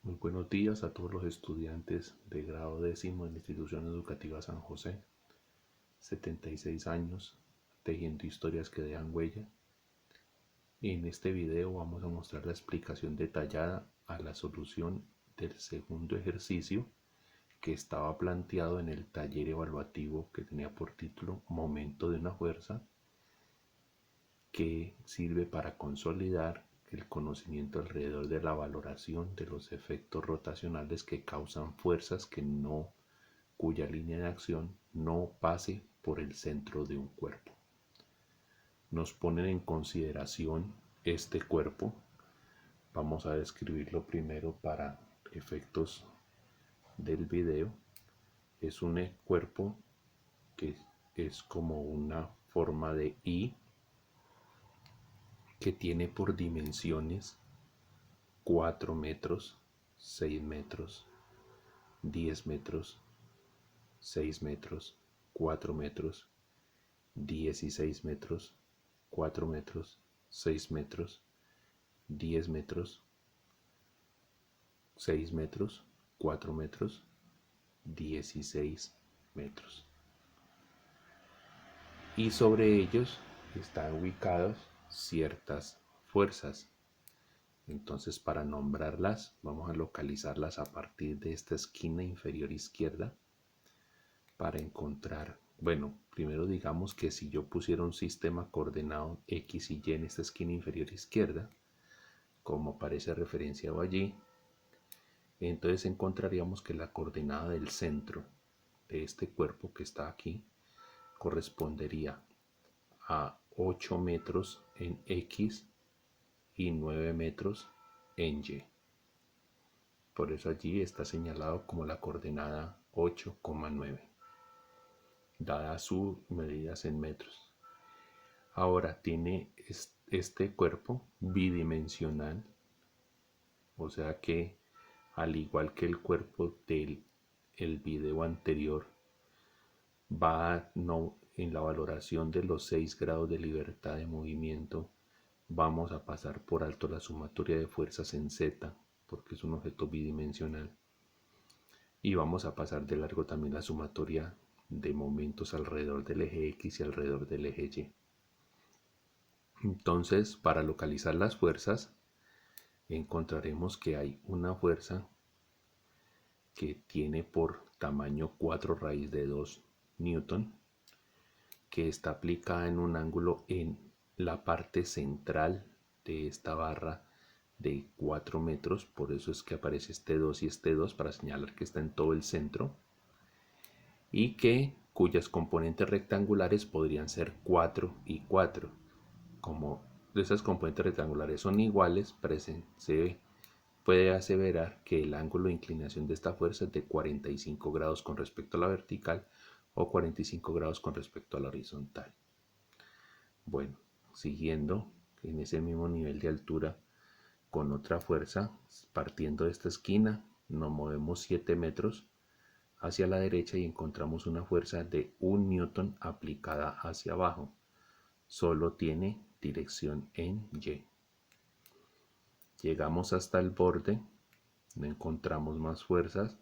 Muy buenos días a todos los estudiantes de grado décimo en la institución educativa San José. 76 años tejiendo historias que dejan huella. En este video vamos a mostrar la explicación detallada a la solución del segundo ejercicio que estaba planteado en el taller evaluativo que tenía por título Momento de una fuerza, que sirve para consolidar el conocimiento alrededor de la valoración de los efectos rotacionales que causan fuerzas cuya línea de acción no pase por el centro de un cuerpo. Nos ponen en consideración este cuerpo. Vamos a describirlo primero para efectos del video. Es un cuerpo que es como una forma de I, que tiene por dimensiones 4 metros, 6 metros, 10 metros, 6 metros, 4 metros, 16 metros, 4 metros, 6 metros, 10 metros, 6 metros, 4 metros, 16 metros. Y sobre ellos están ubicadas ciertas fuerzas. Entonces, para nombrarlas, vamos a localizarlas a partir de esta esquina inferior izquierda para encontrar, bueno, primero digamos que si yo pusiera un sistema coordenado X y Y en esta esquina inferior izquierda, como aparece referenciado allí, entonces encontraríamos que la coordenada del centro de este cuerpo que está aquí correspondería a 8 metros en X y 9 metros en Y. Por eso allí está señalado como la coordenada 8,9, dada sus medidas en metros. Ahora tiene este cuerpo bidimensional, o sea que al igual que el cuerpo del video anterior, no, en la valoración de los 6 grados de libertad de movimiento, vamos a pasar por alto la sumatoria de fuerzas en Z, porque es un objeto bidimensional, y vamos a pasar de largo también la sumatoria de momentos alrededor del eje X y alrededor del eje Y. Entonces, para localizar las fuerzas, encontraremos que hay una fuerza que tiene por tamaño 4 raíz de 2 newton, que está aplicada en un ángulo en la parte central de esta barra de 4 metros, por eso es que aparece este 2 y este 2 para señalar que está en todo el centro, y cuyas componentes rectangulares podrían ser 4 y 4. Como esas componentes rectangulares son iguales, se puede aseverar que el ángulo de inclinación de esta fuerza es de 45 grados con respecto a la vertical o 45 grados con respecto a la horizontal. Bueno, siguiendo en ese mismo nivel de altura con otra fuerza, partiendo de esta esquina, nos movemos 7 metros hacia la derecha y encontramos una fuerza de 1 newton aplicada hacia abajo. Solo tiene dirección en Y. Llegamos hasta el borde, no encontramos más fuerzas,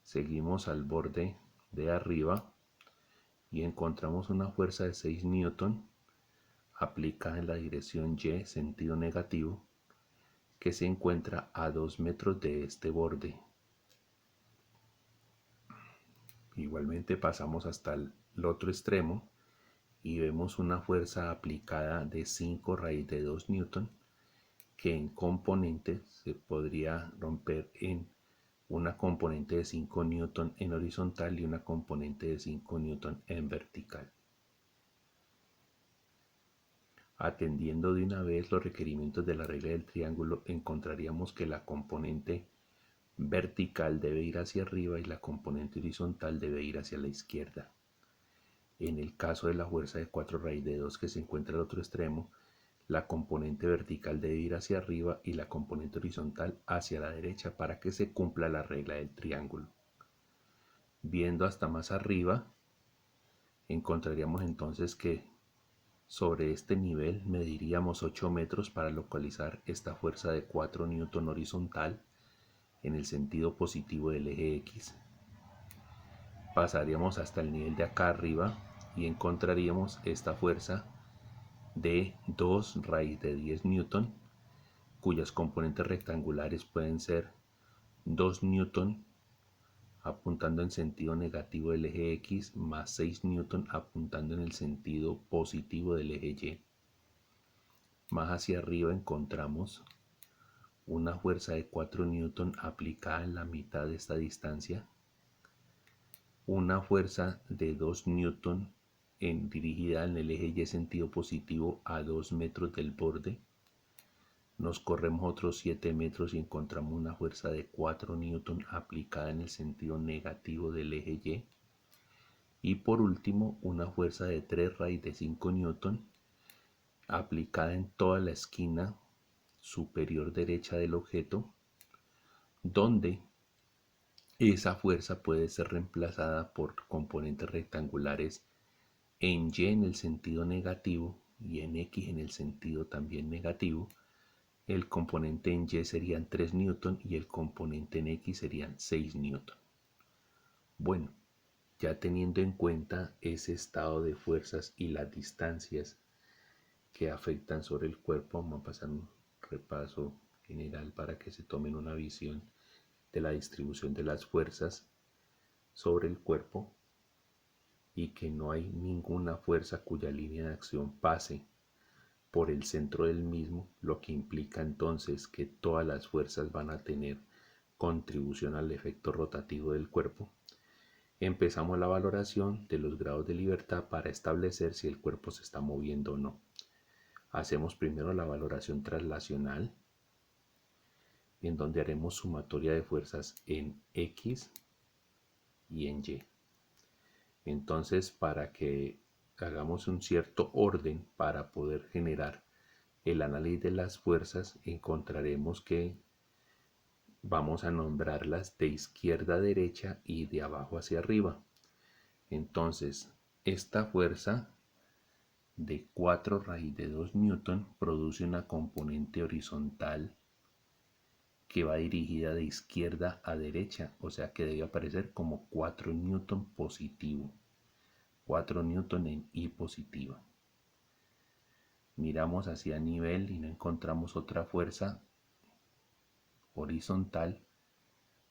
seguimos al borde de arriba y encontramos una fuerza de 6 newton aplicada en la dirección Y, sentido negativo, que se encuentra a 2 metros de este borde. Igualmente pasamos hasta el otro extremo y vemos una fuerza aplicada de 5 raíz de 2 newton, que en componentes se podría romper en una componente de 5 newton en horizontal y una componente de 5 newton en vertical. Atendiendo de una vez los requerimientos de la regla del triángulo, encontraríamos que la componente vertical debe ir hacia arriba y la componente horizontal debe ir hacia la izquierda. En el caso de la fuerza de 4 raíz de 2 que se encuentra al otro extremo, la componente vertical debe ir hacia arriba y la componente horizontal hacia la derecha para que se cumpla la regla del triángulo. Viendo hasta más arriba, encontraríamos entonces que sobre este nivel mediríamos 8 metros para localizar esta fuerza de 4 newton horizontal en el sentido positivo del eje X. Pasaríamos hasta el nivel de acá arriba y encontraríamos esta fuerza de 2 raíz de 10 newton, cuyas componentes rectangulares pueden ser 2 newton apuntando en sentido negativo del eje X más 6 newton apuntando en el sentido positivo del eje Y. Más hacia arriba encontramos una fuerza de 4 newton aplicada en la mitad de esta distancia, una fuerza de 2 newton dirigida en el eje Y sentido positivo a 2 metros del borde. Nos corremos otros 7 metros y encontramos una fuerza de 4 newton aplicada en el sentido negativo del eje Y. Y por último, una fuerza de 3 raíz de 5 newton aplicada en toda la esquina superior derecha del objeto, donde esa fuerza puede ser reemplazada por componentes rectangulares en Y en el sentido negativo y en X en el sentido también negativo. El componente en Y serían 3 newton y el componente en X serían 6 newton. Bueno, ya teniendo en cuenta ese estado de fuerzas y las distancias que afectan sobre el cuerpo, vamos a pasar un repaso general para que se tomen una visión de la distribución de las fuerzas sobre el cuerpo y que no hay ninguna fuerza cuya línea de acción pase por el centro del mismo, lo que implica entonces que todas las fuerzas van a tener contribución al efecto rotativo del cuerpo. Empezamos la valoración de los grados de libertad para establecer si el cuerpo se está moviendo o no. Hacemos primero la valoración traslacional, en donde haremos sumatoria de fuerzas en X y en Y. Entonces, para que hagamos un cierto orden para poder generar el análisis de las fuerzas, encontraremos que vamos a nombrarlas de izquierda a derecha y de abajo hacia arriba. Entonces, esta fuerza de 4 raíz de 2 newton produce una componente horizontal que va dirigida de izquierda a derecha, o sea que debe aparecer como 4 newton positivo, 4 newton en Y positiva. Miramos hacia nivel y no encontramos otra fuerza horizontal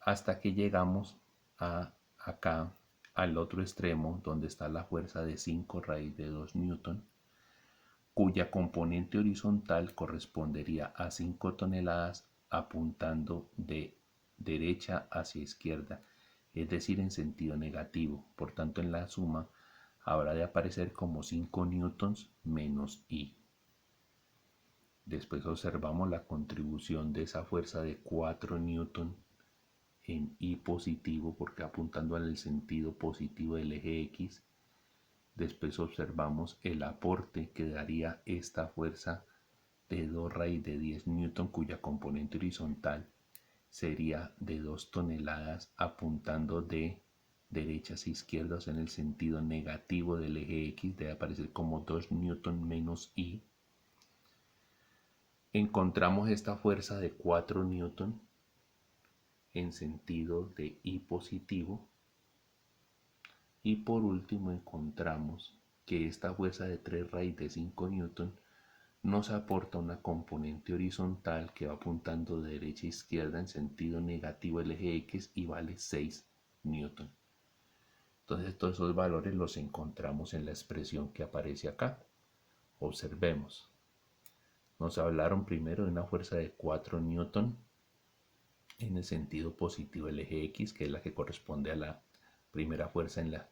hasta que llegamos acá al otro extremo donde está la fuerza de 5 raíz de 2 newton, cuya componente horizontal correspondería a 5 toneladas apuntando de derecha hacia izquierda, es decir, en sentido negativo. Por tanto, en la suma habrá de aparecer como 5 newtons menos I. Después observamos la contribución de esa fuerza de 4 newton en Y positivo, porque apuntando en el sentido positivo del eje X. Después observamos el aporte que daría esta fuerza de 2 raíz de 10 newton, cuya componente horizontal sería de 2 toneladas apuntando de derechas a izquierdas en el sentido negativo del eje X, debe aparecer como 2 newton menos I. Encontramos esta fuerza de 4 newton en sentido de Y positivo. Y por último encontramos que esta fuerza de 3 raíz de 5 newton nos aporta una componente horizontal que va apuntando de derecha a izquierda en sentido negativo del eje X y vale 6 newton. Entonces todos esos valores los encontramos en la expresión que aparece acá. Observemos. Nos hablaron primero de una fuerza de 4 newton en el sentido positivo del eje X, que es la que corresponde a la primera fuerza en la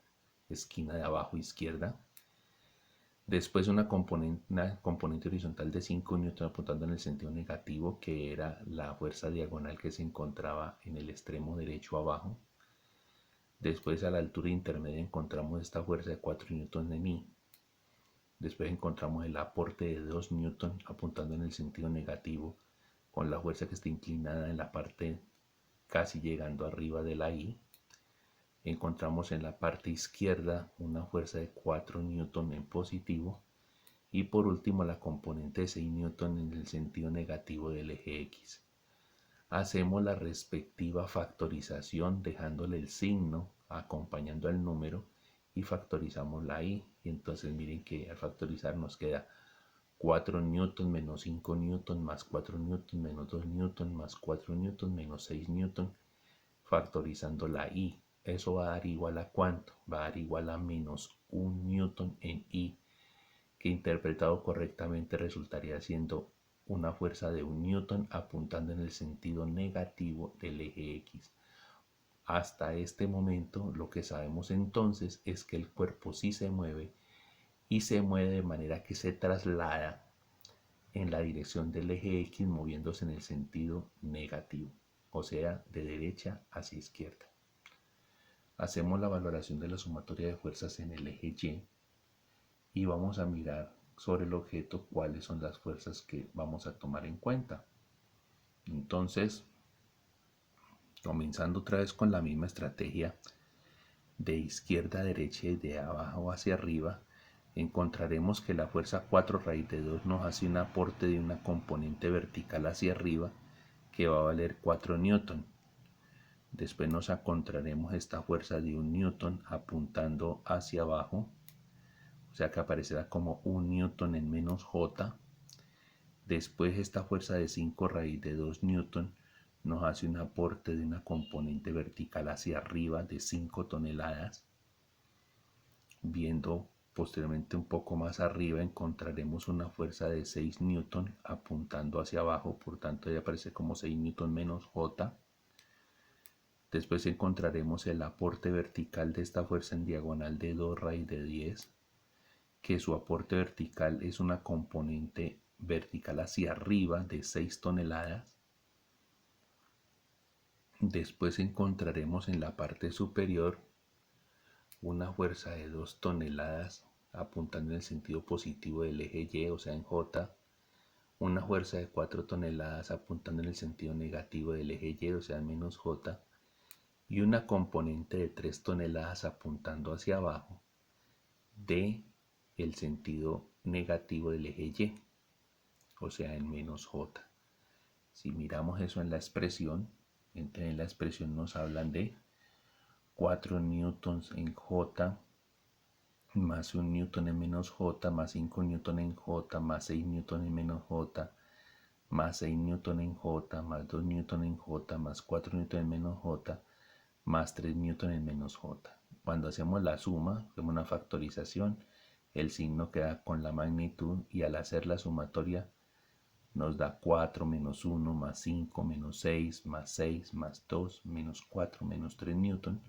esquina de abajo izquierda. Después una componente horizontal de 5 newton apuntando en el sentido negativo, que era la fuerza diagonal que se encontraba en el extremo derecho abajo. Después a la altura intermedia encontramos esta fuerza de 4 newton en I. Después encontramos el aporte de 2 newton apuntando en el sentido negativo con la fuerza que está inclinada en la parte casi llegando arriba de la I. Encontramos en la parte izquierda una fuerza de 4 newton en positivo y por último la componente de 6 newton en el sentido negativo del eje X. Hacemos la respectiva factorización dejándole el signo acompañando al número y factorizamos la i. Y entonces miren que al factorizar nos queda 4 newton menos 5 newton más 4 newton menos 2 newton más 4 newton menos 6 newton factorizando la i. Eso va a dar igual a ¿cuánto? Va a dar igual a menos 1 newton en i, que interpretado correctamente resultaría siendo una fuerza de 1 newton apuntando en el sentido negativo del eje X. Hasta este momento lo que sabemos entonces es que el cuerpo sí se mueve y se mueve de manera que se traslada en la dirección del eje X moviéndose en el sentido negativo, o sea, de derecha hacia izquierda. Hacemos la valoración de la sumatoria de fuerzas en el eje Y y vamos a mirar sobre el objeto cuáles son las fuerzas que vamos a tomar en cuenta. Entonces, comenzando otra vez con la misma estrategia de izquierda a derecha y de abajo hacia arriba, encontraremos que la fuerza 4 raíz de 2 nos hace un aporte de una componente vertical hacia arriba que va a valer 4 newton. Después nos encontraremos esta fuerza de 1 newton apuntando hacia abajo, o sea que aparecerá como 1 newton en menos J. Después esta fuerza de 5 raíz de 2 newton nos hace un aporte de una componente vertical hacia arriba de 5 toneladas. Viendo posteriormente un poco más arriba encontraremos una fuerza de 6 newton apuntando hacia abajo, por tanto ya aparece como 6 newton menos J. Después encontraremos el aporte vertical de esta fuerza en diagonal de 2 raíz de 10, que su aporte vertical es una componente vertical hacia arriba de 6 toneladas. Después encontraremos en la parte superior una fuerza de 2 toneladas apuntando en el sentido positivo del eje Y, o sea en J, una fuerza de 4 toneladas apuntando en el sentido negativo del eje Y, o sea en menos J, y una componente de 3 toneladas apuntando hacia abajo de el sentido negativo del eje Y, o sea en menos J. Si miramos eso en la expresión, en la expresión nos hablan de 4 newtons en J más 1 newton en menos J más 5 newton en J más 6 newton en menos J más 6 newton en J más 2 newton en J más 4 newton en menos J más 3 newton en menos J. Cuando hacemos la suma, hacemos una factorización, el signo queda con la magnitud y al hacer la sumatoria nos da 4 menos 1 más 5 menos 6 más 6 más 2 menos 4 menos 3 newton,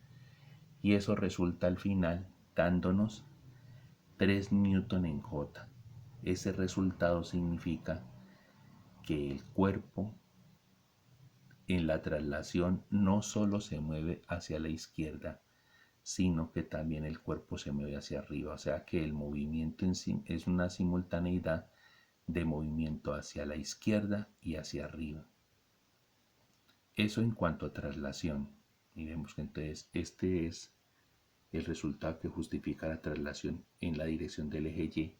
y eso resulta al final dándonos 3 newton en J. Ese resultado significa que el cuerpo en la traslación no solo se mueve hacia la izquierda, sino que también el cuerpo se mueve hacia arriba. O sea que el movimiento en sí es una simultaneidad de movimiento hacia la izquierda y hacia arriba. Eso en cuanto a traslación. Miremos que entonces este es el resultado que justifica la traslación en la dirección del eje Y,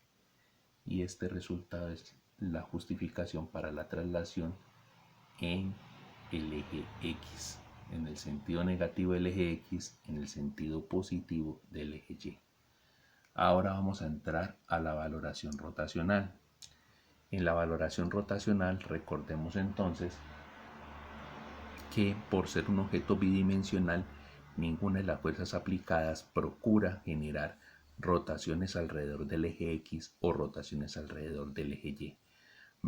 y este resultado es la justificación para la traslación en el eje X, en el sentido negativo del eje X, en el sentido positivo del eje Y. Ahora vamos a entrar a la valoración rotacional. En la valoración rotacional recordemos entonces que por ser un objeto bidimensional, ninguna de las fuerzas aplicadas procura generar rotaciones alrededor del eje X o rotaciones alrededor del eje Y.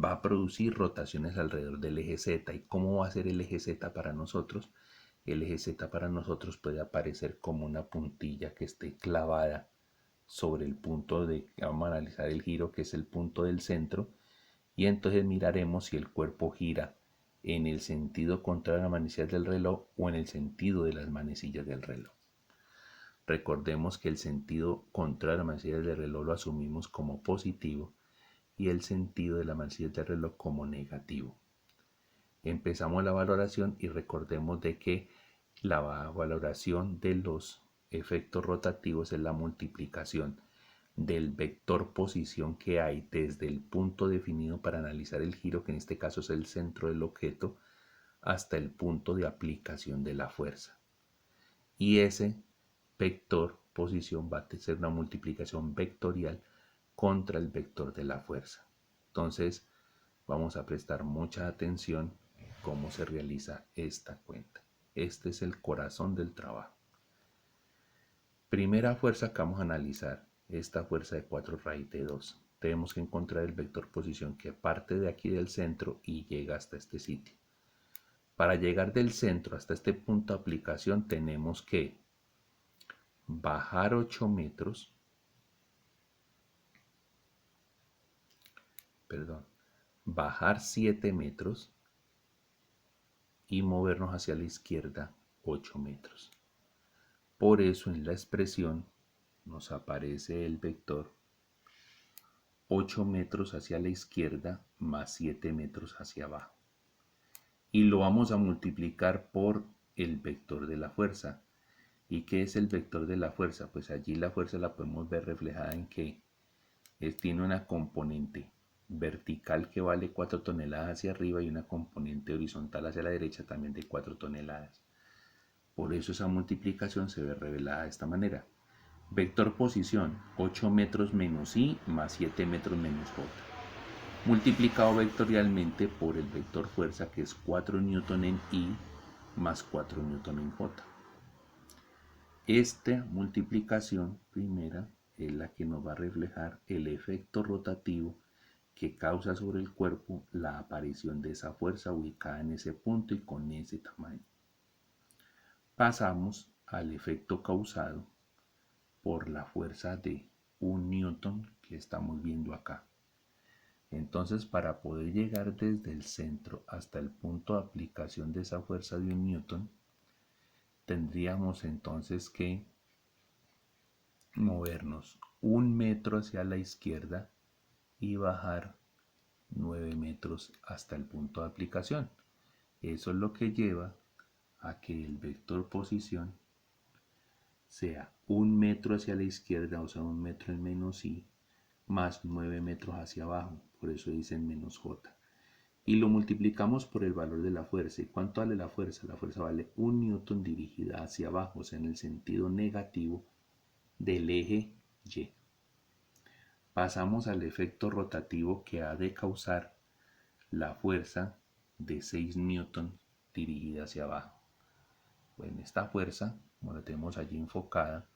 Va a producir rotaciones alrededor del eje Z. ¿Y cómo va a ser el eje Z para nosotros? El eje Z para nosotros puede aparecer como una puntilla que esté clavada sobre el punto de, vamos a analizar el giro, que es el punto del centro, y entonces miraremos si el cuerpo gira en el sentido contrario a las manecillas del reloj o en el sentido de las manecillas del reloj. Recordemos que el sentido contrario a las manecillas del reloj lo asumimos como positivo y el sentido de las manecillas del reloj como negativo. Empezamos la valoración y recordemos de que la valoración de los efectos rotativos es la multiplicación del vector posición que hay desde el punto definido para analizar el giro, que en este caso es el centro del objeto, hasta el punto de aplicación de la fuerza. Y ese vector posición va a ser una multiplicación vectorial contra el vector de la fuerza. Entonces vamos a prestar mucha atención cómo se realiza esta cuenta. Este es el corazón del trabajo. Primera fuerza que vamos a analizar, esta fuerza de 4 raíz de 2. Tenemos que encontrar el vector posición que parte de aquí del centro y llega hasta este sitio. Para llegar del centro hasta este punto de aplicación tenemos que bajar 8 metros, bajar 7 metros y movernos hacia la izquierda 8 metros. Por eso en la expresión nos aparece el vector 8 metros hacia la izquierda más 7 metros hacia abajo. Y lo vamos a multiplicar por el vector de la fuerza. ¿Y qué es el vector de la fuerza? Pues allí la fuerza la podemos ver reflejada en que tiene una componente vertical que vale 4 toneladas hacia arriba y una componente horizontal hacia la derecha también de 4 toneladas. Por eso esa multiplicación se ve revelada de esta manera. Vector posición, 8 metros menos i más 7 metros menos j. Multiplicado vectorialmente por el vector fuerza, que es 4 newton en i más 4 newton en j. Esta multiplicación primera es la que nos va a reflejar el efecto rotativo que causa sobre el cuerpo la aparición de esa fuerza ubicada en ese punto y con ese tamaño. Pasamos al efecto causado por la fuerza de 1 newton que estamos viendo acá. Entonces, para poder llegar desde el centro hasta el punto de aplicación de esa fuerza de 1 newton, tendríamos entonces que movernos 1 metro hacia la izquierda y bajar 9 metros hasta el punto de aplicación. Eso es lo que lleva a que el vector posición sea 1 metro hacia la izquierda, o sea 1 metro en menos i, más 9 metros hacia abajo, por eso dicen menos j. Y lo multiplicamos por el valor de la fuerza. ¿Y cuánto vale la fuerza? La fuerza vale 1 newton dirigida hacia abajo, o sea en el sentido negativo del eje y. Pasamos al efecto rotativo que ha de causar la fuerza de 6 newton dirigida hacia abajo. Bueno, esta fuerza, como la tenemos allí enfocada,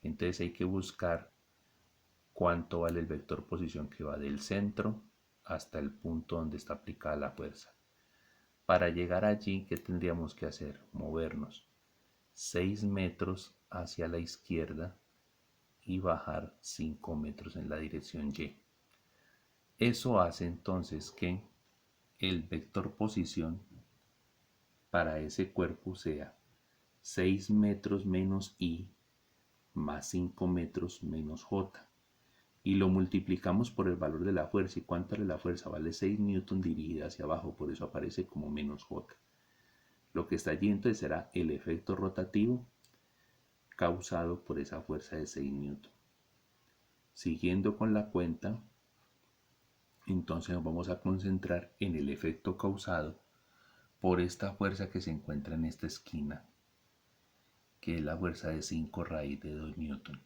entonces hay que buscar cuánto vale el vector posición que va del centro hasta el punto donde está aplicada la fuerza. Para llegar allí, ¿qué tendríamos que hacer? Movernos 6 metros hacia la izquierda y bajar 5 metros en la dirección y. Eso hace entonces que el vector posición para ese cuerpo sea 6 metros menos i más 5 metros menos j. Y lo multiplicamos por el valor de la fuerza. ¿Y cuánto vale la fuerza? Vale 6 newton dirigida hacia abajo, por eso aparece como menos j. Lo que está allí entonces será el efecto rotativo causado por esa fuerza de 6 newton. Siguiendo con la cuenta, entonces nos vamos a concentrar en el efecto causado por esta fuerza que se encuentra en esta esquina, que es la fuerza de 5 raíz de 2 newton,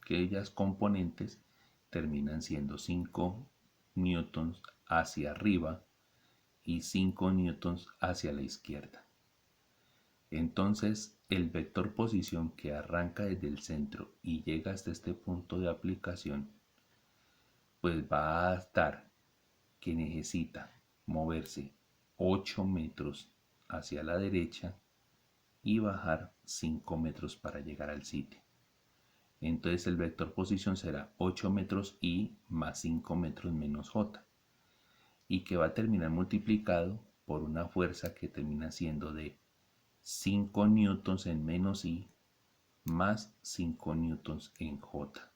que ellas componentes terminan siendo 5 newtons hacia arriba y 5 newtons hacia la izquierda. Entonces el vector posición que arranca desde el centro y llega hasta este punto de aplicación, pues va a estar que necesita moverse 8 metros hacia la derecha y bajar 5 metros para llegar al sitio. Entonces el vector posición será 8 metros i más 5 metros menos j, y que va a terminar multiplicado por una fuerza que termina siendo de 5 newtons en menos i más 5 newtons en j.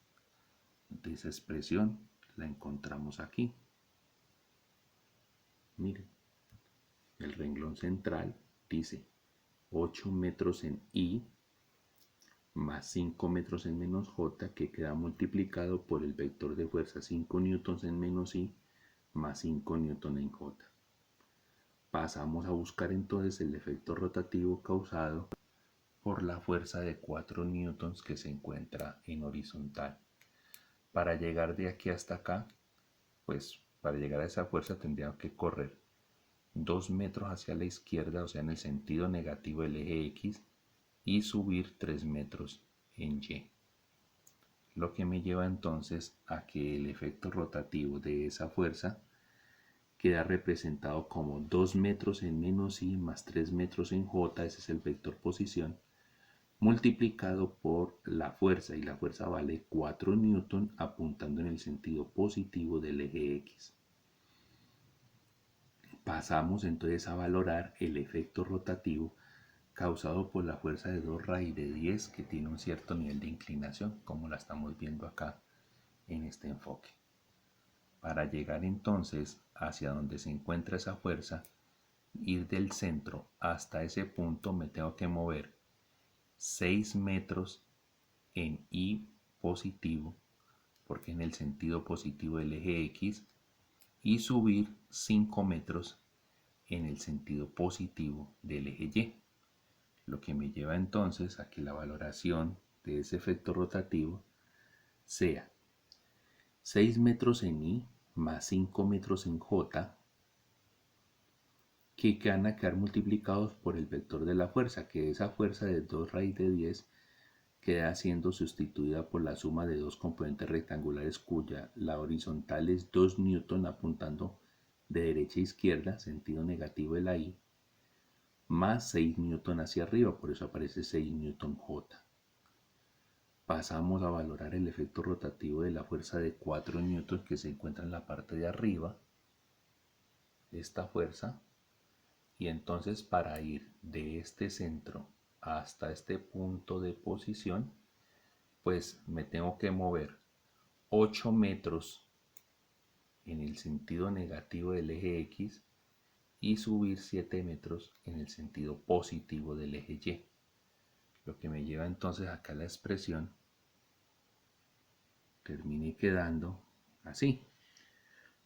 Entonces esa expresión la encontramos aquí. Miren, el renglón central dice 8 metros en i más 5 metros en menos j, que queda multiplicado por el vector de fuerza 5 newtons en menos i más 5 newton en j. Pasamos a buscar entonces el efecto rotativo causado por la fuerza de 4 newtons que se encuentra en horizontal. Para llegar de aquí hasta acá, pues para llegar a esa fuerza tendría que correr 2 metros hacia la izquierda, o sea en el sentido negativo del eje X, y subir 3 metros en Y. Lo que me lleva entonces a que el efecto rotativo de esa fuerza queda representado como 2 metros en menos y más 3 metros en J, ese es el vector posición, multiplicado por la fuerza, y la fuerza vale 4 newton apuntando en el sentido positivo del eje X. Pasamos entonces a valorar el efecto rotativo causado por la fuerza de 2 raíz de 10 que tiene un cierto nivel de inclinación, como la estamos viendo acá en este enfoque. Para llegar entonces hacia donde se encuentra esa fuerza, ir del centro hasta ese punto, me tengo que mover 6 metros en Y positivo, porque en el sentido positivo del eje X, y subir 5 metros en el sentido positivo del eje Y. Lo que me lleva entonces a que la valoración de ese efecto rotativo sea 6 metros en Y más 5 metros en J, que van a quedar multiplicados por el vector de la fuerza, que esa fuerza de 2 raíz de 10 queda siendo sustituida por la suma de dos componentes rectangulares cuya la horizontal es 2 newton apuntando de derecha a izquierda, sentido negativo de la Y, más 6 newton hacia arriba, por eso aparece 6 newton J. Pasamos a valorar el efecto rotativo de la fuerza de 4 newton que se encuentra en la parte de arriba, esta fuerza, y entonces para ir de este centro hasta este punto de posición, pues me tengo que mover 8 metros en el sentido negativo del eje X y subir 7 metros en el sentido positivo del eje Y. Lo que me lleva entonces acá a la expresión termine quedando así: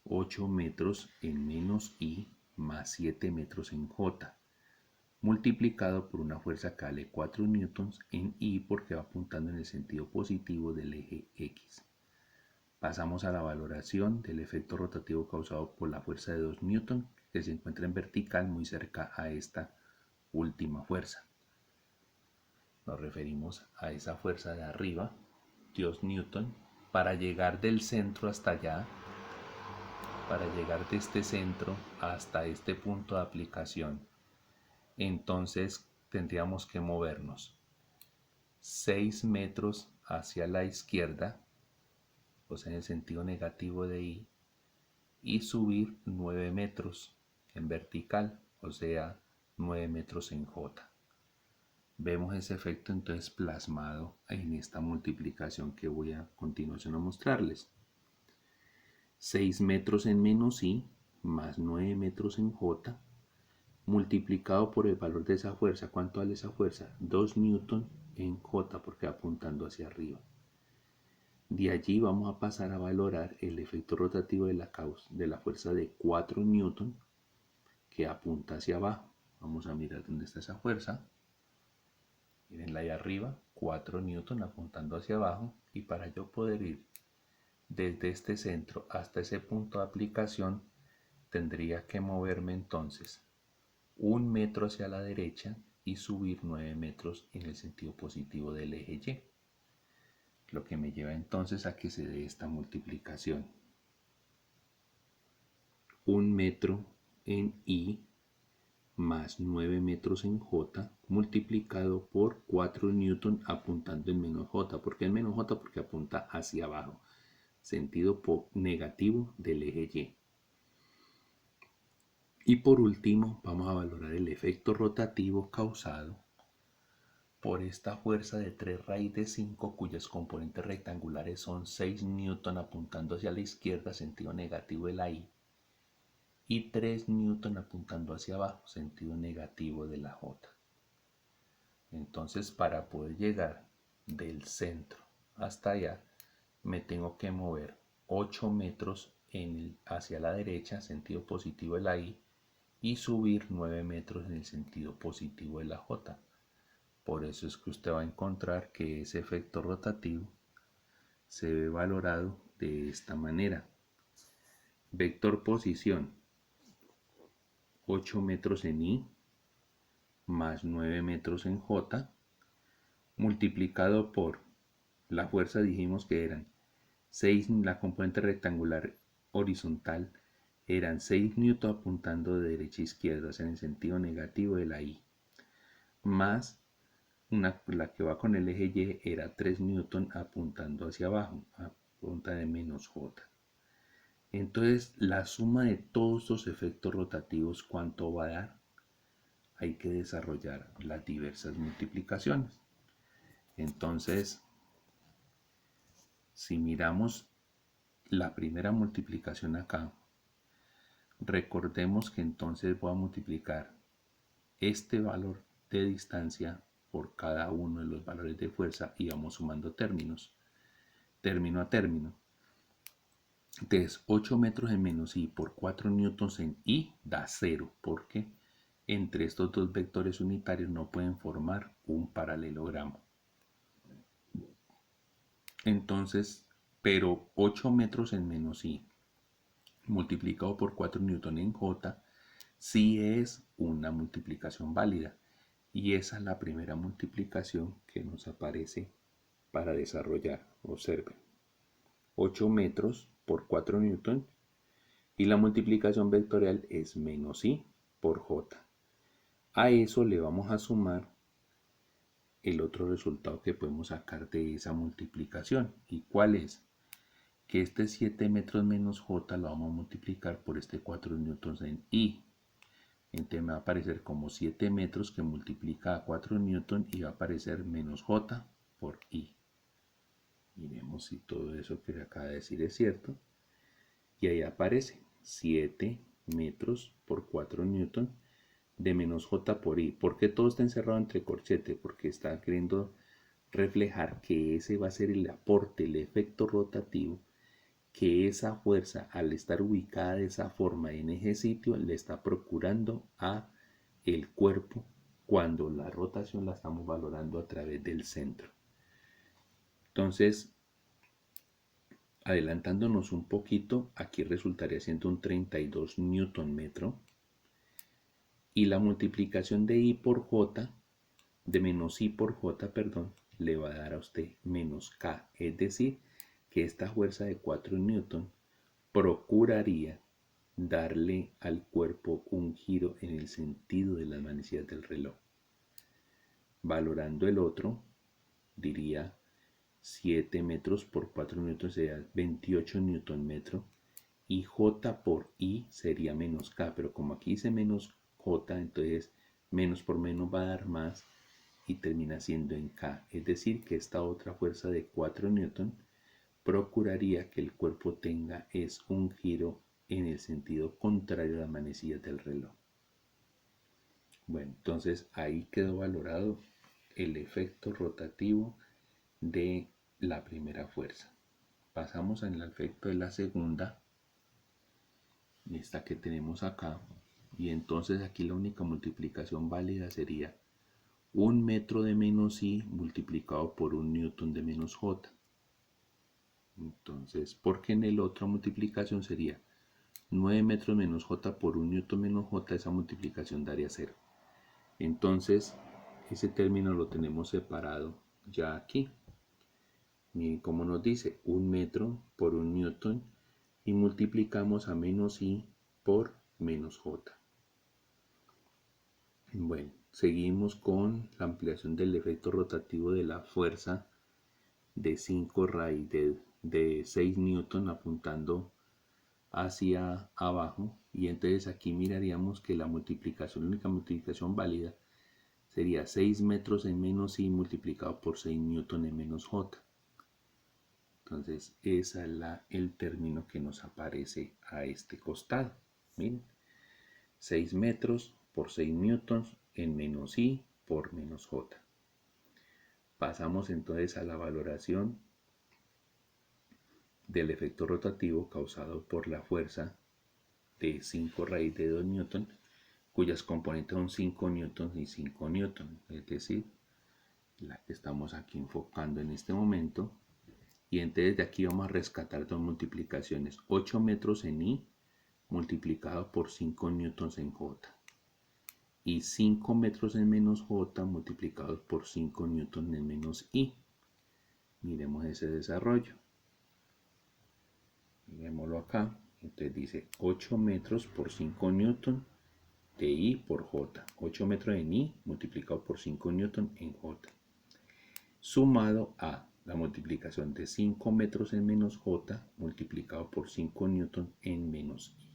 8 metros en menos Y más 7 metros en J, multiplicado por una fuerza que vale 4 newtons en Y porque va apuntando en el sentido positivo del eje X. Pasamos a la valoración del efecto rotativo causado por la fuerza de 2 newton que se encuentra en vertical muy cerca a esta última fuerza. Nos referimos a esa fuerza de arriba, 2 newton, para llegar del centro hasta allá, para llegar de este centro hasta este punto de aplicación. Entonces tendríamos que movernos 6 metros hacia la izquierda, o sea en el sentido negativo de Y, y subir 9 metros en vertical, o sea 9 metros en J. Vemos ese efecto entonces plasmado en esta multiplicación que voy a continuación a mostrarles. 6 metros en menos Y más 9 metros en J, multiplicado por el valor de esa fuerza. ¿Cuánto vale esa fuerza? 2 newton en J porque va apuntando hacia arriba. De allí vamos a pasar a valorar el efecto rotativo de la fuerza de 4 newton que apunta hacia abajo. Vamos a mirar dónde está esa fuerza. Mirenla ahí arriba, 4 newton apuntando hacia abajo, y para yo poder ir desde este centro hasta ese punto de aplicación tendría que moverme entonces 1 metro hacia la derecha y subir 9 metros en el sentido positivo del eje Y. Lo que me lleva entonces a que se dé esta multiplicación: 1 metro en Y más 9 metros en J multiplicado por 4 newton apuntando en menos J. ¿Por qué en menos J? Porque apunta hacia abajo, sentido negativo del eje Y. Y por último vamos a valorar el efecto rotativo causado por esta fuerza de 3 raíz de 5 cuyas componentes rectangulares son 6 newton apuntando hacia la izquierda, sentido negativo de la Y, y 3 newton apuntando hacia abajo, sentido negativo de la J. Entonces para poder llegar del centro hasta allá me tengo que mover 8 metros hacia la derecha, sentido positivo de la Y, y subir 9 metros en el sentido positivo de la J. Por eso es que usted va a encontrar que ese efecto rotativo se ve valorado de esta manera. Vector posición, 8 metros en I más 9 metros en J, multiplicado por la fuerza, dijimos que eran 6, la componente rectangular horizontal eran 6 newton apuntando de derecha a izquierda, o sea, en el sentido negativo de la I, más la que va con el eje Y era 3 newton apuntando hacia abajo, a punta de menos J. Entonces, la suma de todos estos efectos rotativos, ¿cuánto va a dar? Hay que desarrollar las diversas multiplicaciones. Entonces, si miramos la primera multiplicación acá, recordemos que entonces voy a multiplicar este valor de distancia por cada uno de los valores de fuerza y vamos sumando términos, término a término. Entonces, 8 metros en menos I por 4 newtons en I da 0, porque entre estos dos vectores unitarios no pueden formar un paralelogramo. Entonces, pero 8 metros en menos I multiplicado por 4 newton en J sí es una multiplicación válida. Y esa es la primera multiplicación que nos aparece para desarrollar. Observen. 8 metros por 4 newton y la multiplicación vectorial es menos I por J. A eso le vamos a sumar el otro resultado que podemos sacar de esa multiplicación. ¿Y cuál es? Que este 7 metros menos J lo vamos a multiplicar por este 4 newtons en I. Entonces me va a aparecer como 7 metros que multiplica a 4 newton y va a aparecer menos J por I. Miremos si todo eso que le acaba de decir es cierto. Y ahí aparece 7 metros por 4 newton de menos J por I. ¿Por qué todo está encerrado entre corchete? Porque está queriendo reflejar que ese va a ser el aporte, el efecto rotativo, que esa fuerza, al estar ubicada de esa forma en ese sitio, le está procurando a el cuerpo cuando la rotación la estamos valorando a través del centro. Entonces, adelantándonos un poquito, aquí resultaría siendo un 32 newton metro y la multiplicación de I por J, de menos I por J, perdón, le va a dar a usted menos K, es decir, que esta fuerza de 4 newton procuraría darle al cuerpo un giro en el sentido de las manecillas del reloj. Valorando el otro, diría 7 metros por 4 newtons sería 28 newton metro y J por I sería menos K, pero como aquí dice menos J, entonces menos por menos va a dar más y termina siendo en K, es decir que esta otra fuerza de 4 newton procuraría que el cuerpo tenga es un giro en el sentido contrario a las manecillas del reloj. Bueno, entonces ahí quedó valorado el efecto rotativo de la primera fuerza. Pasamos al efecto de la segunda, esta que tenemos acá, y entonces aquí la única multiplicación válida sería 1 metro de menos I multiplicado por 1 newton de menos J. Entonces, porque en la otra multiplicación sería 9 metros menos J por 1 newton menos J, esa multiplicación daría 0. Entonces, ese término lo tenemos separado ya aquí. Miren cómo nos dice 1 metro por 1 newton y multiplicamos a menos I por menos J. Bueno, seguimos con la ampliación del efecto rotativo de la fuerza de 5 raíz de 6 newton apuntando hacia abajo, y entonces aquí miraríamos que la única multiplicación válida sería 6 metros en menos I multiplicado por 6 newton en menos J. Entonces ese es el término que nos aparece a este costado. Miren, 6 metros por 6 newtons en menos I por menos J. Pasamos entonces a la valoración del efecto rotativo causado por la fuerza de 5 raíz de 2 newton cuyas componentes son 5 newtons y 5 newtons, es decir, la que estamos aquí enfocando en este momento. Y entonces de aquí vamos a rescatar dos multiplicaciones: 8 metros en I multiplicado por 5 newtons en J, y 5 metros en menos J multiplicados por 5 newtons en menos I. Miremos ese desarrollo. Miremoslo acá. Entonces dice 8 metros por 5 newtons de I por J. 8 metros en I multiplicado por 5 newtons en J. Sumado a la multiplicación de 5 metros en menos J multiplicado por 5 newtons en menos I.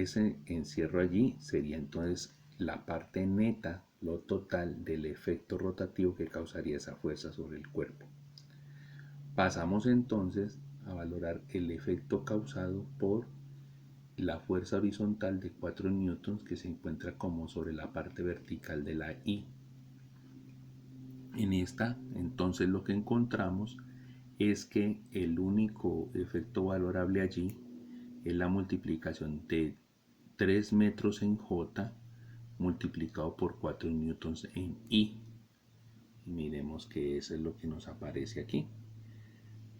Ese encierro allí sería entonces la parte neta, lo total del efecto rotativo que causaría esa fuerza sobre el cuerpo. Pasamos entonces a valorar el efecto causado por la fuerza horizontal de 4 newtons que se encuentra como sobre la parte vertical de la I. En esta, entonces, lo que encontramos es que el único efecto valorable allí es la multiplicación de 3 metros en J multiplicado por 4 newtons en I. Y miremos que eso es lo que nos aparece aquí.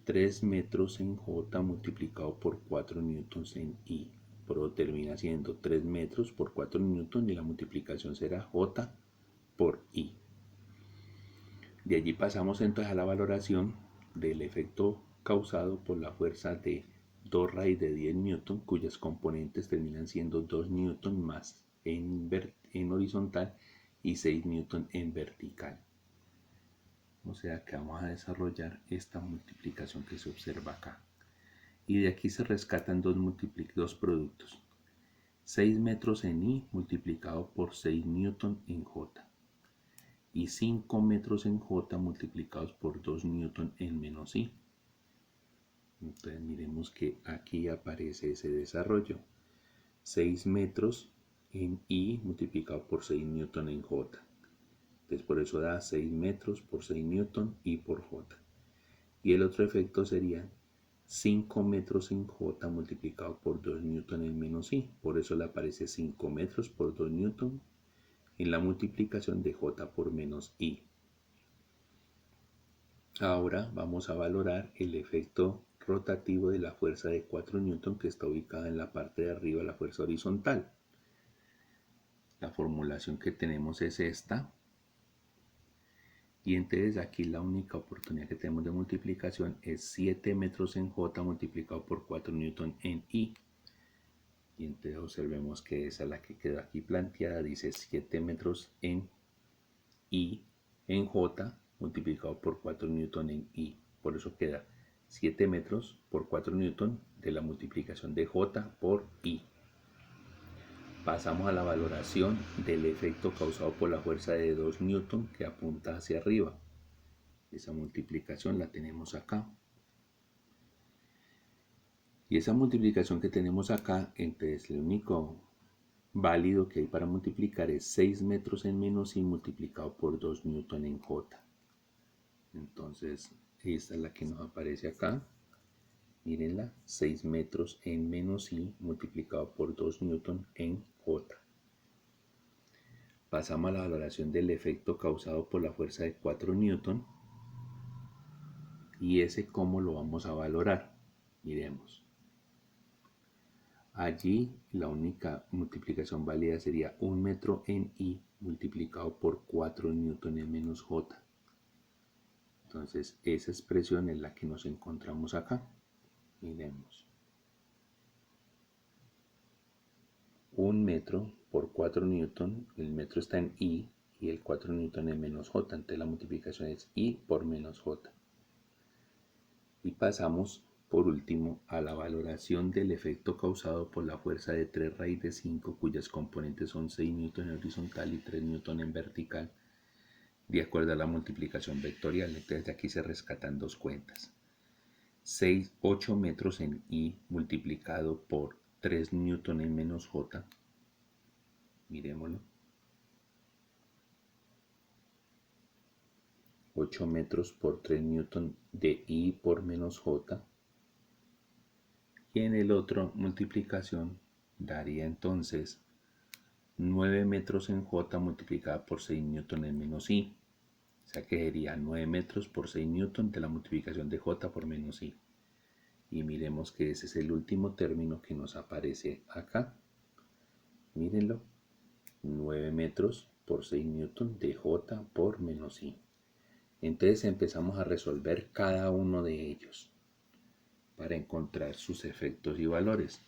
3 metros en J multiplicado por 4 newtons en I. Pero termina siendo 3 metros por 4 newtons y la multiplicación será J por I. De allí pasamos entonces a la valoración del efecto causado por la fuerza de 2 raíz de 10 newton, cuyas componentes terminan siendo 2 newton más en horizontal y 6 newton en vertical. O sea que vamos a desarrollar esta multiplicación que se observa acá. Y de aquí se rescatan dos productos. 6 metros en I multiplicado por 6 newton en J. Y 5 metros en J multiplicados por 2 newton en menos I. Entonces miremos que aquí aparece ese desarrollo. 6 metros en I multiplicado por 6 newton en J. Entonces por eso da 6 metros por 6 newton I por J. Y el otro efecto sería 5 metros en J multiplicado por 2 newton en menos I. Por eso le aparece 5 metros por 2 newton en la multiplicación de J por menos I. Ahora vamos a valorar el efecto rotativo de la fuerza de 4 newton que está ubicada en la parte de arriba de la fuerza horizontal. La formulación que tenemos es esta. Y entonces aquí la única oportunidad que tenemos de multiplicación es 7 metros en J multiplicado por 4 newton en I. Y entonces observemos que esa es la que quedó aquí planteada. Dice 7 metros en I en J multiplicado por 4 newton en I. Por eso queda 7 metros por 4 newton de la multiplicación de J por I. Pasamos a la valoración del efecto causado por la fuerza de 2 newton que apunta hacia arriba. Esa multiplicación la tenemos acá. Y esa multiplicación que tenemos acá, entonces el único válido que hay para multiplicar es 6 metros en menos I multiplicado por 2 newton en J. Entonces esta es la que nos aparece acá. Mírenla, 6 metros en menos I multiplicado por 2 newton en J. Pasamos a la valoración del efecto causado por la fuerza de 4 newton. Y ese cómo lo vamos a valorar. Miremos. Allí la única multiplicación válida sería 1 metro en I multiplicado por 4 newton en menos J. Entonces esa expresión es la que nos encontramos acá. Miremos. 1 metro por 4 newton, el metro está en I y el 4 newton en menos J. Entonces la multiplicación es I por menos J. Y pasamos por último a la valoración del efecto causado por la fuerza de 3 raíz de 5 cuyas componentes son 6 newton en horizontal y 3 newton en vertical de acuerdo a la multiplicación vectorial. Entonces de aquí se rescatan dos cuentas. 8 metros en I multiplicado por 3 newton en menos J. Miremoslo. 8 metros por 3 newton de I por menos J. Y en el otro multiplicación daría entonces 9 metros en J multiplicada por 6 newton en menos I. O sea que sería 9 metros por 6 newton de la multiplicación de J por menos I. Y miremos que ese es el último término que nos aparece acá. Mírenlo. 9 metros por 6 newton de J por menos I. Entonces empezamos a resolver cada uno de ellos para encontrar sus efectos y valores.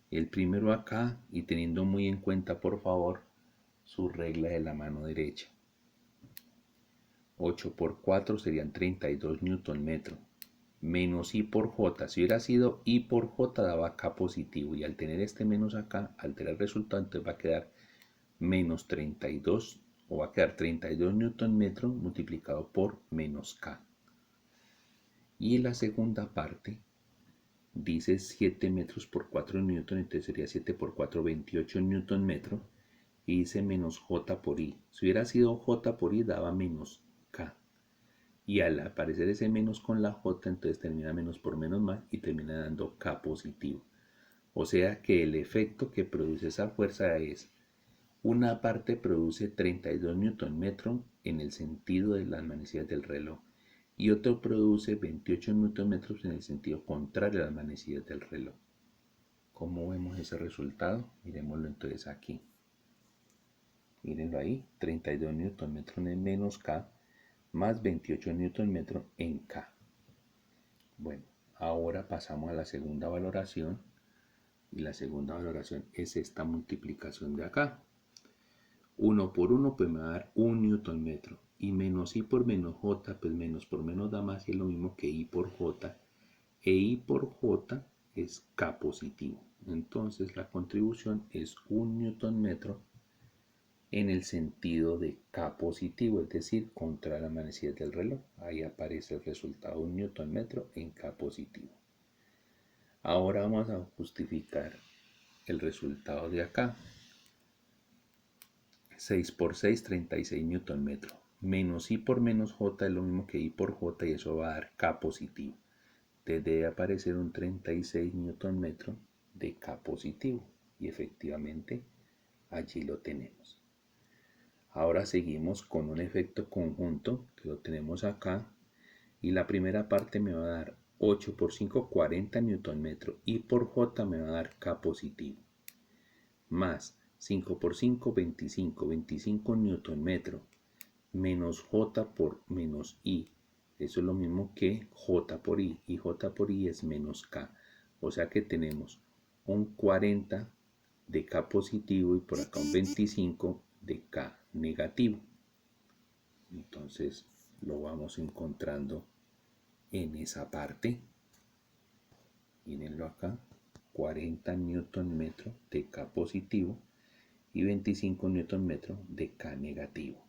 El primero acá, y teniendo muy en cuenta por favor su regla de la mano derecha. 8 por 4 serían 32 newton metro. Menos I por J. Si hubiera sido I por J daba K positivo. Y al tener este menos acá, altera el resultado, entonces va a quedar menos 32, o va a quedar 32 newton metro multiplicado por menos K. Y la segunda parte dice 7 metros por 4 newton, entonces sería 7 por 4, 28 newton metro. Y dice menos J por I. Si hubiera sido J por I daba menos K. Y al aparecer ese menos con la J, entonces termina menos por menos más y termina dando K positivo. O sea que el efecto que produce esa fuerza es: una parte produce 32 newton metro en el sentido de las manecillas del reloj y otro produce 28 newton metros en el sentido contrario a las manecillas del reloj. ¿Cómo vemos ese resultado? Miremoslo entonces aquí. Mírenlo ahí, 32 newton metro en menos K más 28 newton metro en K. Bueno, ahora pasamos a la segunda valoración, y la segunda valoración es esta multiplicación de acá. 1 por 1 pues me va a dar 1 newton metro, y menos I por menos J, pues menos por menos da más, y es lo mismo que I por J, e I por J es K positivo. Entonces la contribución es 1 newton metro en el sentido de K positivo, es decir, contra las manecillas del reloj. Ahí aparece el resultado 1 newton metro en K positivo. Ahora vamos a justificar el resultado de acá. 6 por 6, 36 newton metro. Menos I por menos J es lo mismo que I por J, y eso va a dar K positivo. Entonces debe aparecer un 36 newton metro de K positivo. Y efectivamente allí lo tenemos. Ahora seguimos con un efecto conjunto que lo tenemos acá. Y la primera parte me va a dar 8 por 5, 40 newton metro. Y por J me va a dar K positivo. Más 5 por 5, 25, 25 newton metro. Menos J por menos I. Eso es lo mismo que J por I. Y J por I es menos K. O sea que tenemos un 40 de K positivo y por acá un 25 de K negativo. Entonces lo vamos encontrando en esa parte. Mírenlo acá. 40 newton metro de K positivo y 25 newton metro de K negativo.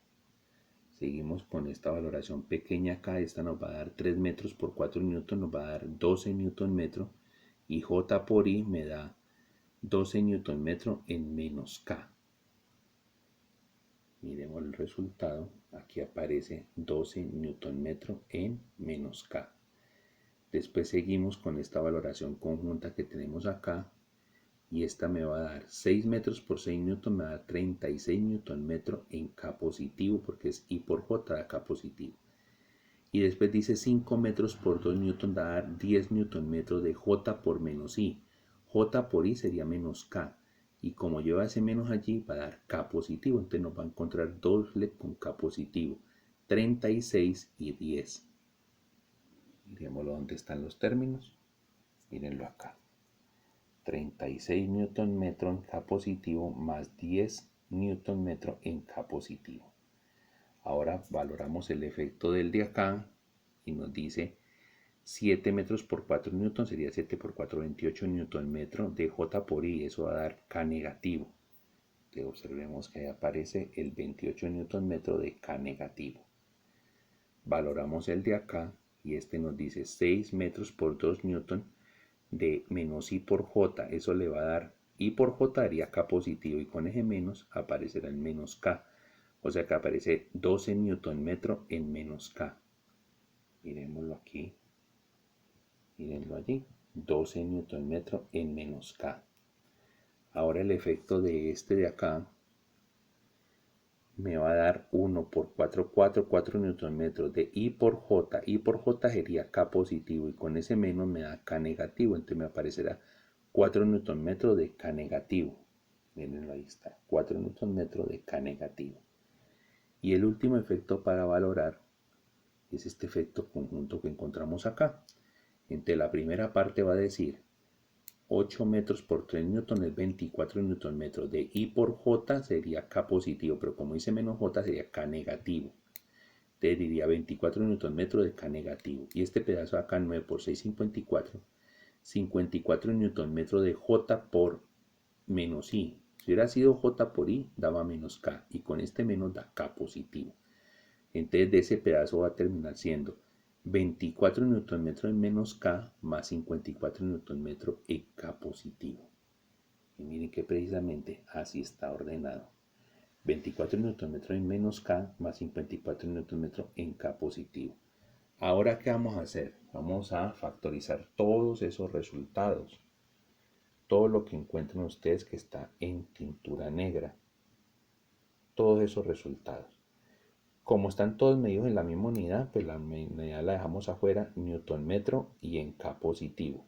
Seguimos con esta valoración pequeña acá. Esta nos va a dar 3 metros por 4 newton, nos va a dar 12 newton metro, y J por I me da 12 newton metro en menos K. Miremos el resultado. Aquí aparece 12 newton metro en menos K. Después seguimos con esta valoración conjunta que tenemos acá. Y esta me va a dar 6 metros por 6 newton, me va a dar 36 newton metro en K positivo, porque es I por J da K positivo. Y después dice 5 metros por 2 newton va a dar 10 newton metro de J por menos I. J por I sería menos K. Y como lleva ese menos allí, va a dar K positivo. Entonces nos va a encontrar doble con K positivo. 36 y 10. Miremoslo dónde están los términos. Mírenlo acá. 36 newton metro en K positivo más 10 newton metro en K positivo. Ahora valoramos el efecto del de acá y nos dice 7 metros por 4 newton sería 7 por 4, 28 newton metro de J por I. Eso va a dar K negativo. Entonces observemos que ahí aparece el 28 newton metro de K negativo. Valoramos el de acá y este nos dice 6 metros por 2 newton de menos I por J. Eso le va a dar I por J daría K positivo, y con ese menos aparecerá el menos K. O sea que aparece 12 newton metro en menos K. Miremoslo aquí. Mírenlo allí. 12 newton metro en menos K. Ahora el efecto de este de acá me va a dar 1 por 4, 4 Nm de I por J. I por J sería K positivo y con ese menos me da K negativo. Entonces me aparecerá 4 Nm de K negativo. Miren, ahí está, 4 Nm de K negativo. Y el último efecto para valorar es este efecto conjunto que encontramos acá. Entre la primera parte va a decir 8 metros por 3 newton es 24 newton metros. De I por J sería K positivo, pero como dice menos J sería K negativo. Te diría 24 newton metros de K negativo. Y este pedazo de acá, 9 por 6, 54. 54 newton metros de J por menos I. Si hubiera sido J por I, daba menos K. Y con este menos da K positivo. Entonces de ese pedazo va a terminar siendo 24 Nm en menos K más 54 Nm en K positivo. Y miren que precisamente así está ordenado. 24 Nm en menos K más 54 Nm en K positivo. Ahora, ¿qué vamos a hacer? Vamos a factorizar todos esos resultados. Todo lo que encuentren ustedes que está en tintura negra. Todos esos resultados. Como están todos medidos en la misma unidad, pues la unidad la dejamos afuera, newton metro y en K positivo.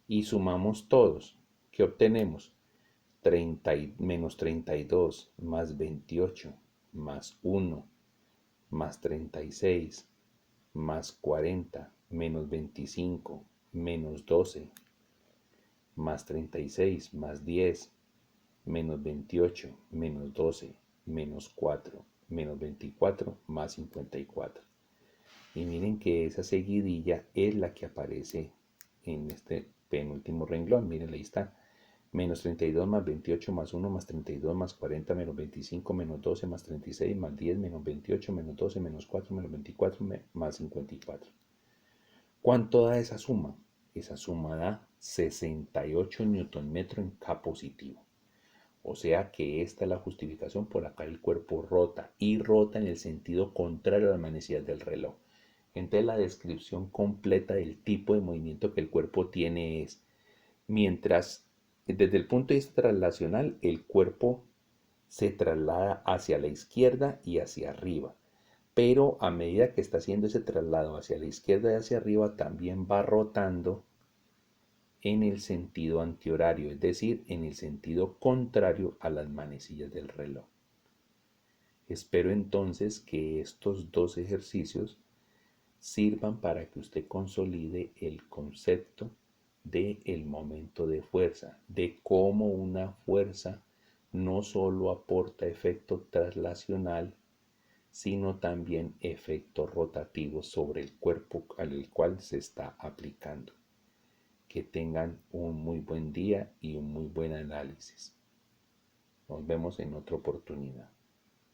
Y sumamos todos. ¿Qué obtenemos? Menos 32 más 28 más 1 más 36 más 40 menos 25 menos 12 más 36 más 10 menos 28 menos 12 menos 4 menos 24 más 54. Y miren que esa seguidilla es la que aparece en este penúltimo renglón. Miren, ahí está. Menos 32 más 28 más 1 más 32 más 40 menos 25 menos 12 más 36 más 10 menos 28 menos 12 menos 4 menos 24 más 54. ¿Cuánto da esa suma? Esa suma da 68 Nm en K positivo. O sea que esta es la justificación por la cual el cuerpo rota y rota en el sentido contrario a las manecillas del reloj. Entonces la descripción completa del tipo de movimiento que el cuerpo tiene es, mientras desde el punto de vista traslacional el cuerpo se traslada hacia la izquierda y hacia arriba, pero a medida que está haciendo ese traslado hacia la izquierda y hacia arriba también va rotando en el sentido antihorario, es decir, en el sentido contrario a las manecillas del reloj. Espero entonces que estos dos ejercicios sirvan para que usted consolide el concepto del momento de fuerza, de cómo una fuerza no solo aporta efecto traslacional, sino también efecto rotativo sobre el cuerpo al cual se está aplicando. Que tengan un muy buen día y un muy buen análisis. Nos vemos en otra oportunidad.